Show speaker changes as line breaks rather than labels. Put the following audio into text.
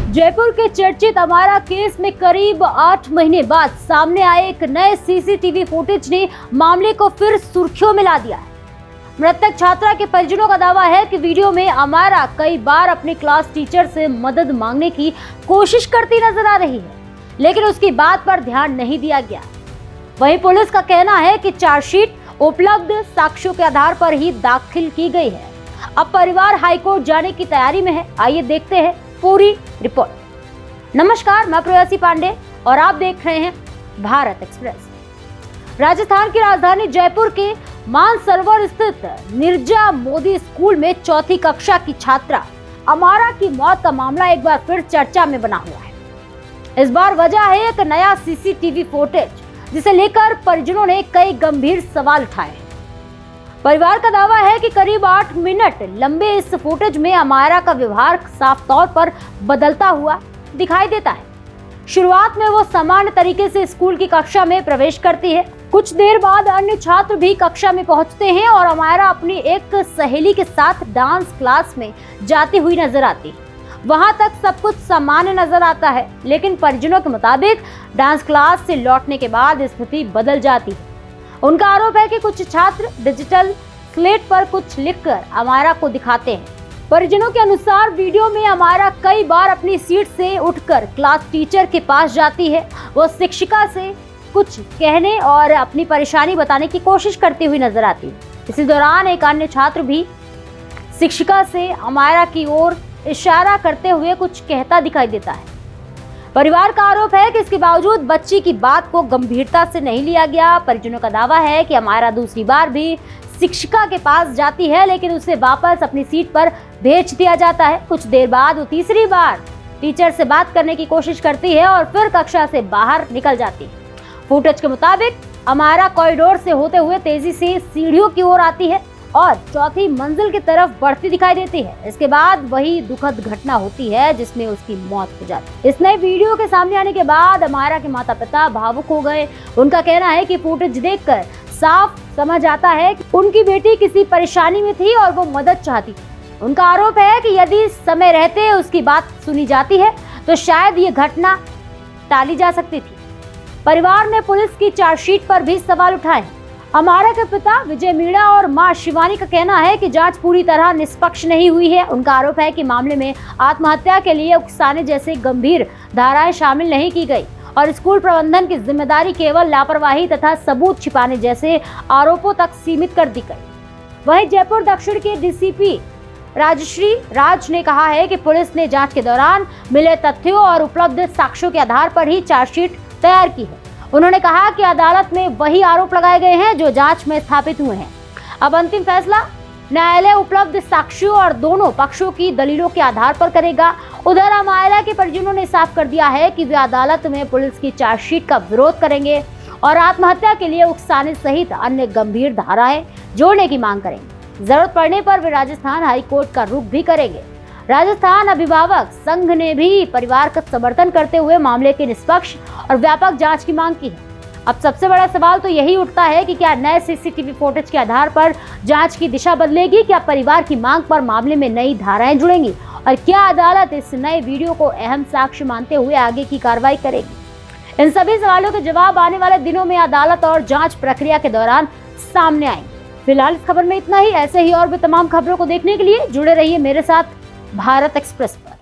जयपुर के चर्चित अमारा केस में करीब 8 महीने बाद सामने आए एक नए सीसीटीवी फुटेज ने मामले को फिर सुर्खियों में ला दिया है। मृतक छात्रा के परिजनों का दावा है कि वीडियो में अमारा कई बार अपने क्लास टीचर से मदद मांगने की कोशिश करती नजर आ रही है, लेकिन उसकी बात पर ध्यान नहीं दिया गया। वहीं पुलिस का कहना है कि चार्जशीट उपलब्ध साक्ष्यों के आधार पर ही दाखिल की गई है। अब परिवार हाईकोर्ट जाने की तैयारी में है। आइए देखते हैं पूरी रिपोर्ट। नमस्कार, मैं प्रेयसी पांडे और आप देख रहे हैं भारत एक्सप्रेस। राजस्थान की राजधानी जयपुर के मानसरोवर स्थित निर्जा मोदी स्कूल में चौथी कक्षा की छात्रा अमारा की मौत का मामला एक बार फिर चर्चा में बना हुआ है। इस बार वजह है एक नया सीसीटीवी फुटेज, जिसे लेकर परिजनों ने कई गंभीर सवाल उठाए। परिवार का दावा है कि करीब 8 मिनट लंबे इस फुटेज में अमारा का व्यवहार साफ तौर पर बदलता हुआ दिखाई देता है। शुरुआत में वो सामान्य तरीके से स्कूल की कक्षा में प्रवेश करती है। कुछ देर बाद अन्य छात्र भी कक्षा में पहुंचते हैं और अमारा अपनी एक सहेली के साथ डांस क्लास में जाती हुई नजर आती है। वहां तक सब कुछ सामान्य नजर आता है, लेकिन परिजनों के मुताबिक डांस क्लास से लौटने के बाद स्थिति बदल जाती है। उनका आरोप है कि कुछ छात्र डिजिटल स्लेट पर कुछ लिखकर अमारा को दिखाते हैं। परिजनों के अनुसार वीडियो में अमारा कई बार अपनी सीट से उठकर क्लास टीचर के पास जाती है। वो शिक्षिका से कुछ कहने और अपनी परेशानी बताने की कोशिश करती हुई नजर आती है। इसी दौरान एक अन्य छात्र भी शिक्षिका से अमारा की ओर इशारा करते हुए कुछ कहता दिखाई देता है। परिवार का आरोप है कि इसके बावजूद बच्ची की बात को गंभीरता से नहीं लिया गया। परिजनों का दावा है कि अमारा दूसरी बार भी शिक्षिका के पास जाती है, लेकिन उसे वापस अपनी सीट पर भेज दिया जाता है। कुछ देर बाद वो तीसरी बार टीचर से बात करने की कोशिश करती है और फिर कक्षा से बाहर निकल जाती है। फुटेज के मुताबिक अमारा कॉरिडोर से होते हुए तेजी से सीढ़ियों की ओर आती है और चौथी मंजिल की तरफ बढ़ती दिखाई देती है। इसके बाद वही दुखद घटना होती है जिसमें उसकी मौत हो जाती है। इस नए वीडियो के सामने आने के बाद अमारा के माता पिता भावुक हो गए। उनका कहना है कि फुटेज देखकर साफ समझ आता है कि उनकी बेटी किसी परेशानी में थी और वो मदद चाहती थी। उनका आरोप है कि यदि समय रहते उसकी बात सुनी जाती है तो शायद ये घटना टाली जा सकती थी। परिवार ने पुलिस की चार्जशीट पर भी सवाल उठाए। अमारा के पिता विजय मीणा और मां शिवानी का कहना है कि जांच पूरी तरह निष्पक्ष नहीं हुई है। उनका आरोप है कि मामले में आत्महत्या के लिए उकसाने जैसे गंभीर धाराएं शामिल नहीं की गई और स्कूल प्रबंधन की जिम्मेदारी केवल लापरवाही तथा सबूत छिपाने जैसे आरोपों तक सीमित कर दी गई। वहीं जयपुर दक्षिण के डीसीपी राजश्री राज ने कहा है कि पुलिस ने जांच के दौरान मिले तथ्यों और उपलब्ध साक्ष्यों के आधार पर ही चार्जशीट तैयार की है। उन्होंने कहा कि अदालत में वही आरोप लगाए गए हैं जो जांच में स्थापित हुए हैं। अब अंतिम फैसला न्यायालय उपलब्ध साक्ष्यों और दोनों पक्षों की दलीलों के आधार पर करेगा। उधर अमारा के परिजनों ने साफ कर दिया है कि वे अदालत में पुलिस की चार्जशीट का विरोध करेंगे और आत्महत्या के लिए उकसाने सहित अन्य गंभीर धाराएं जोड़ने की मांग करेंगे। जरूरत पड़ने पर वे राजस्थान हाईकोर्ट का रुख भी करेंगे। राजस्थान अभिभावक संघ ने भी परिवार का समर्थन करते हुए मामले की निष्पक्ष और व्यापक जांच की मांग की है। अब सबसे बड़ा सवाल तो यही उठता है कि क्या नए सीसीटीवी फुटेज के आधार पर जांच की दिशा बदलेगी? क्या परिवार की मांग पर मामले में नई धाराएं जुड़ेंगी? और क्या अदालत इस नए वीडियो को अहम साक्ष्य मानते हुए आगे की कार्रवाई करेगी? इन सभी सवालों के जवाब आने वाले दिनों में अदालत और जांच प्रक्रिया के दौरान सामने आएंगे। फिलहाल इस खबर में इतना ही। ऐसे ही और भी तमाम खबरों को देखने के लिए जुड़े रहिए मेरे साथ भारत एक्सप्रेस पर।